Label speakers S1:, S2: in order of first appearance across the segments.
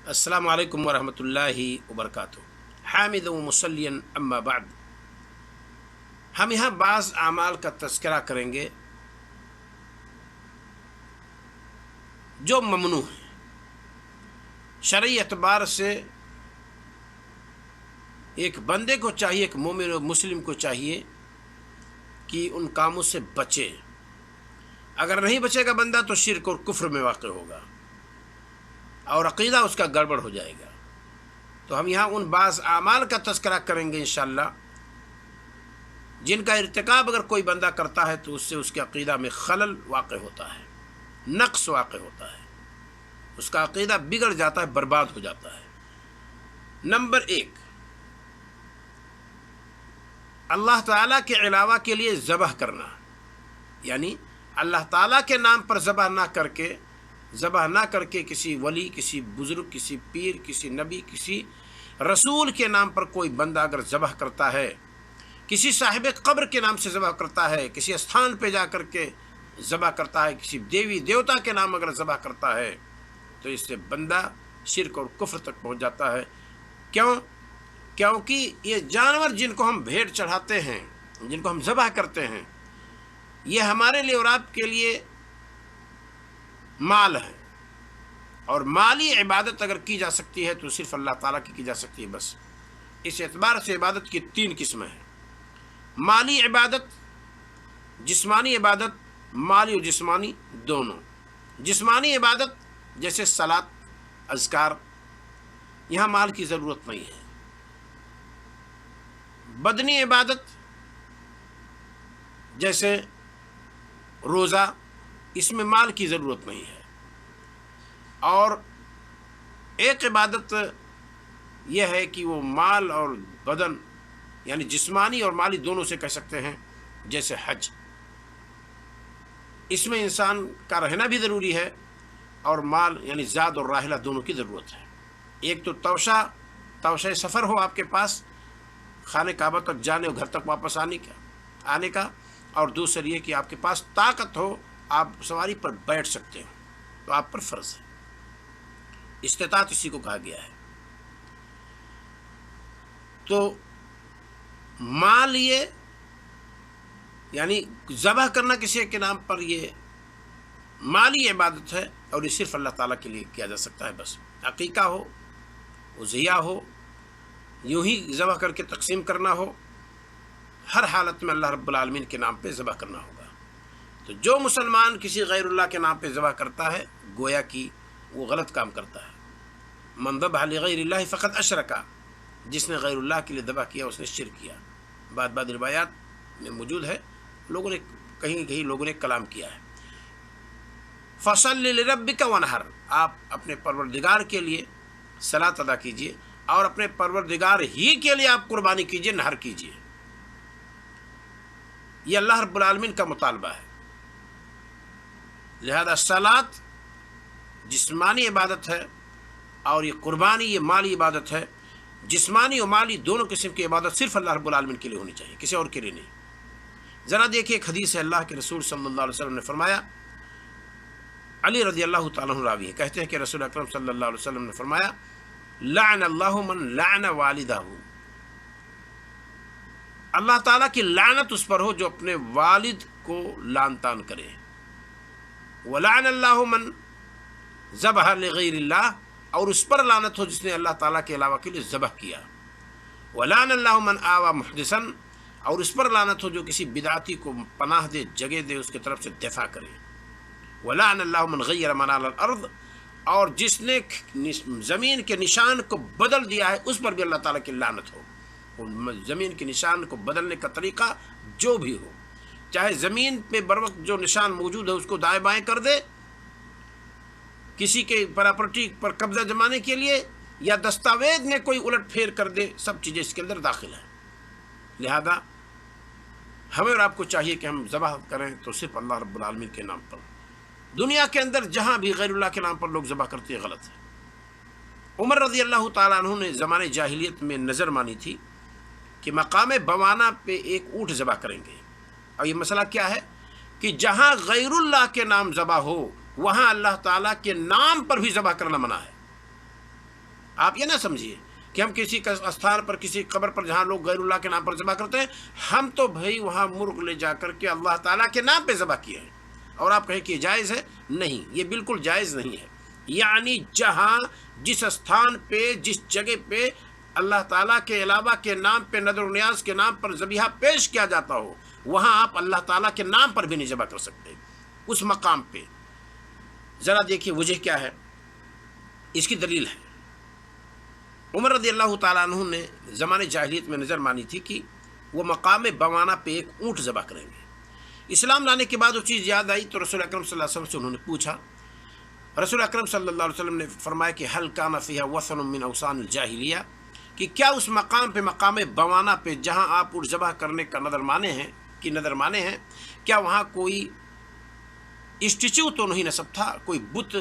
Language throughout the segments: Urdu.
S1: السلام علیکم ورحمۃ اللہ وبرکاتہ۔ حامد و مسلین اما بعد، ہم یہاں بعض اعمال کا تذکرہ کریں گے جو ممنوع ہیں۔ شرعی اعتبار سے ایک بندے کو چاہیے، ایک مومن و مسلم کو چاہیے کہ ان کاموں سے بچے۔ اگر نہیں بچے گا بندہ تو شرک اور کفر میں واقع ہوگا اور عقیدہ اس کا گڑبڑ ہو جائے گا۔ تو ہم یہاں ان بعض اعمال کا تذکرہ کریں گے انشاءاللہ جن کا ارتکاب اگر کوئی بندہ کرتا ہے تو اس سے اس کے عقیدہ میں خلل واقع ہوتا ہے، نقص واقع ہوتا ہے، اس کا عقیدہ بگڑ جاتا ہے، برباد ہو جاتا ہے۔ نمبر 1، اللہ تعالیٰ کے علاوہ کے لیے ذبح کرنا، یعنی اللہ تعالیٰ کے نام پر ذبح نہ کر کے کسی ولی، کسی بزرگ، کسی پیر، کسی نبی، کسی رسول کے نام پر کوئی بندہ اگر ذبح کرتا ہے، کسی صاحب قبر کے نام سے ذبح کرتا ہے، کسی استھان پہ جا کر کے ذبح کرتا ہے، کسی دیوی دیوتا کے نام اگر ذبح کرتا ہے تو اس سے بندہ شرک اور کفر تک پہنچ جاتا ہے۔ کیونکہ یہ جانور جن کو ہم بھیڑ چڑھاتے ہیں، جن کو ہم ذبح کرتے ہیں، یہ ہمارے لیے اور آپ کے لیے مال ہے، اور مالی عبادت اگر کی جا سکتی ہے تو صرف اللہ تعالیٰ کی جا سکتی ہے بس۔ اس اعتبار سے عبادت کی 3 قسمیں ہیں: مالی عبادت، جسمانی عبادت، مالی اور جسمانی دونوں۔ جسمانی عبادت جیسے صلاۃ، اذکار، یہاں مال کی ضرورت نہیں ہے۔ بدنی عبادت جیسے روزہ، اس میں مال کی ضرورت نہیں ہے۔ اور ایک عبادت یہ ہے کہ وہ مال اور بدن یعنی جسمانی اور مالی دونوں سے کہہ سکتے ہیں، جیسے حج۔ اس میں انسان کا رہنا بھی ضروری ہے اور مال یعنی زاد اور راحلہ دونوں کی ضرورت ہے۔ ایک تو توشہ سفر ہو آپ کے پاس، خانہ کعبہ تک جانے اور گھر تک واپس آنے کا، اور دوسری یہ کہ آپ کے پاس طاقت ہو، آپ سواری پر بیٹھ سکتے ہو، تو آپ پر فرض ہے۔ استطاعت اسی کو کہا گیا ہے۔ تو مال یہ یعنی ذبح کرنا کسی کے نام پر یہ مالی عبادت ہے، اور یہ صرف اللہ تعالیٰ کے لیے کیا جا سکتا ہے بس۔ عقیقہ ہو، اضحیہ ہو، یوں ہی ذبح کر کے تقسیم کرنا ہو، ہر حالت میں اللہ رب العالمین کے نام پہ ذبح کرنا ہوگا۔ تو جو مسلمان کسی غیر اللہ کے نام پہ ذبح کرتا ہے گویا کہ وہ غلط کام کرتا ہے۔ من ذبح لغیر اللہ فقط اشرک، جس نے غیر اللہ کے لیے ذبح کیا اس نے شرک کیا۔ بعض روایات میں موجود ہے، لوگوں نے کہیں لوگوں نے کلام کیا ہے۔ فصل لربک وانحر، آپ اپنے پروردگار کے لیے صلاۃ ادا کیجیے اور اپنے پروردگار ہی کے لیے آپ قربانی کیجیے، نحر کیجیے۔ یہ اللہ رب العالمین کا مطالبہ ہے۔ لہذا صلاۃ جسمانی عبادت ہے اور یہ قربانی یہ مالی عبادت ہے۔ جسمانی اور مالی دونوں قسم کی عبادت صرف اللہ رب العالمین کے لیے ہونی چاہیے، کسی اور کے لیے نہیں۔ ذرا دیکھیے، ایک حدیث ہے، اللہ کے رسول صلی اللہ علیہ وسلم نے فرمایا، علی رضی اللہ تعالیٰ عنہ راوی ہے، کہتے ہیں کہ رسول اکرم صلی اللہ علیہ وسلم نے فرمایا، لعن اللہ من لعن والدہ، اللہ تعالیٰ کی لعنت اس پر ہو جو اپنے والد کو لعن طعن کرے۔ ولعن اللہ من ذبح لغیر اللہ، اور اس پر لعنت ہو جس نے اللہ تعالیٰ کے علاوہ کے لیے ذبح کیا۔ ولعن اللہ من آوى محدثا، اور اس پر لعنت ہو جو کسی بدعتی کو پناہ دے، جگہ دے، اس کی طرف سے دفاع کرے۔ ولعن اللہ من غیر منال الارض، اور جس نے زمین کے نشان کو بدل دیا ہے اس پر بھی اللہ تعالیٰ کی لعنت ہو۔ زمین کے نشان کو بدلنے کا طریقہ جو بھی ہو، چاہے زمین پہ بروقت جو نشان موجود ہے اس کو دائیں بائیں کر دے، کسی کے پراپرٹی پر قبضہ جمانے کے لیے، یا دستاویز میں کوئی الٹ پھیر کر دے، سب چیزیں اس کے اندر داخل ہیں۔ لہذا ہمیں اور آپ کو چاہیے کہ ہم ذبح کریں تو صرف اللہ رب العالمین کے نام پر۔ دنیا کے اندر جہاں بھی غیر اللہ کے نام پر لوگ ذبح کرتے ہیں غلط ہے۔ عمر رضی اللہ تعالیٰ عنہ نے زمانے جاہلیت میں نظر مانی تھی کہ مقام بوانا پہ ایک اونٹ ذبح کریں گے، اور یہ مسئلہ کیا ہے کہ جہاں غیر اللہ کے نام ذبح ہو وہاں اللہ تعالیٰ کے نام پر بھی ذبح کرنا منع ہے۔ آپ یہ نہ سمجھیے کہ ہم کسی کا استھان پر کسی قبر پر جہاں لوگ غیر اللہ کے نام پر ذبح کرتے ہیں ہم تو بھائی وہاں مرغ لے جا کر کے اللہ تعالیٰ کے نام پہ ذبح کیے ہیں اور آپ کہیں کہ یہ جائز ہے؟ نہیں، یہ بالکل جائز نہیں ہے۔ یعنی جہاں جس استھان پہ جس جگہ پہ اللہ تعالیٰ کے علاوہ کے نام پہ نظر و نیاز کے نام پر ذبیحہ پیش کیا جاتا ہو وہاں آپ اللہ تعالیٰ کے نام پر بھی نہیں ذبح کر سکتے اس مقام پہ۔ ذرا دیکھیے وجہ کیا ہے، اس کی دلیل ہے۔ عمر رضی اللہ تعالیٰ عنہ نے زمانے جاہلیت میں نظر مانی تھی کہ وہ مقام بوانہ پہ ایک اونٹ ذبح کریں گے۔ اسلام لانے کے بعد وہ چیز یاد آئی تو رسول اکرم صلی اللہ علیہ وسلم سے انہوں نے پوچھا۔ رسول اکرم صلی اللہ علیہ وسلم نے فرمایا کہ حل کان فیہا وثن من اوثان الجاہلیہ، کہ کیا اس مقام پہ مقام بوانہ پہ جہاں آپ اونٹ ذبح کرنے کا نظر مانے ہیں کیا وہاں کوئی اسٹیچو تو نہیں نصب تھا، کوئی بت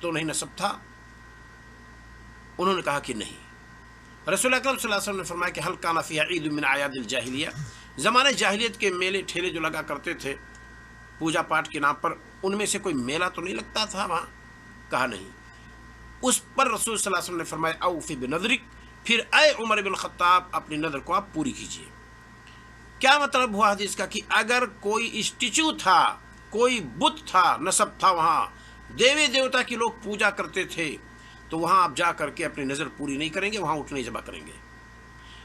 S1: تو نہیں نصب تھا؟ انہوں نے کہا کہ نہیں۔ رسول اکرم صلی اللہ علیہ وسلم نے فرمایا کہ حل کان فیہا عید من اعیاد الجاہلیہ، زمانے جاہلیت کے میلے ٹھیلے جو لگا کرتے تھے پوجا پاٹ کے نام پر ان میں سے کوئی میلہ تو نہیں لگتا تھا وہاں؟ کہا نہیں۔ اس پر رسول صلی اللہ علیہ وسلم نے فرمایا اوفی بنذرک، پھر اے عمر بن الخطاب اپنی نظر کو آپ پوری کیجیے۔ کیا مطلب ہوا حدیث کا کہ اگر کوئی اسٹیچو تھا، کوئی بت تھا، نصب تھا، وہاں دیوی دیوتا کی لوگ پوجا کرتے تھے تو وہاں آپ جا کر کے اپنی نظر پوری نہیں کریں گے، وہاں اونٹ نہیں ذبح کریں گے۔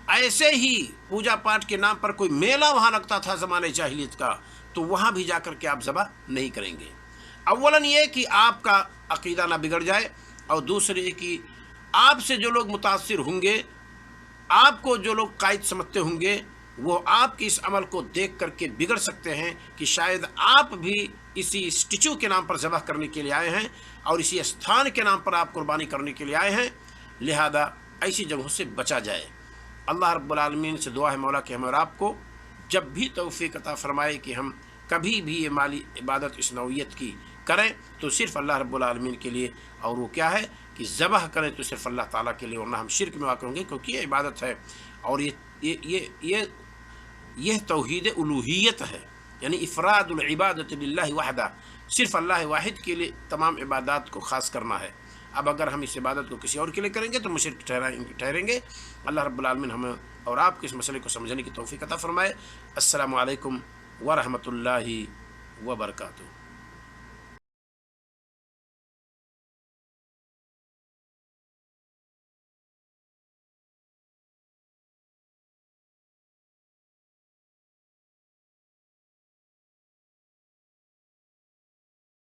S1: ایسے ہی پوجا پاٹ کے نام پر کوئی میلہ وہاں لگتا تھا زمانے جاہلیت کا تو وہاں بھی جا کر کے آپ ذبح نہیں کریں گے۔ اولاً یہ کہ آپ کا عقیدہ نہ بگڑ جائے، اور دوسرے یہ کہ آپ سے جو لوگ متاثر ہوں گے، آپ کو جو لوگ قائد سمجھتے ہوں گے، وہ آپ کے اس عمل کو دیکھ کر کے بگڑ سکتے ہیں کہ شاید آپ بھی اسی اسٹیچو کے نام پر ذبح کرنے کے لیے آئے ہیں اور اسی استھان کے نام پر آپ قربانی کرنے کے لیے آئے ہیں، لہذا ایسی جگہوں سے بچا جائے۔ اللہ رب العالمین سے دعا ہے مولا کہ ہم اور آپ کو جب بھی توفیق عطا فرمائے کہ ہم کبھی بھی یہ مالی عبادت اس نوعیت کی کریں تو صرف اللہ رب العالمین کے لیے، اور وہ کیا ہے کہ ذبح کریں تو صرف اللہ تعالیٰ کے لیے، ورنہ ہم شرک میں واقع ہوں گے، کیونکہ یہ عبادت ہے اور یہ توحید الوہیت ہے، یعنی افراد العبادت للہ وحدہ، صرف اللہ واحد کے لیے تمام عبادات کو خاص کرنا ہے۔ اب اگر ہم اس عبادت کو کسی اور کے لیے کریں گے تو مشرک ٹھہریں گے۔ اللہ رب العالمین ہمیں اور آپ کو اس مسئلے کو سمجھنے کی توفیق عطا فرمائے۔ السلام علیکم ورحمۃ اللہ وبرکاتہ۔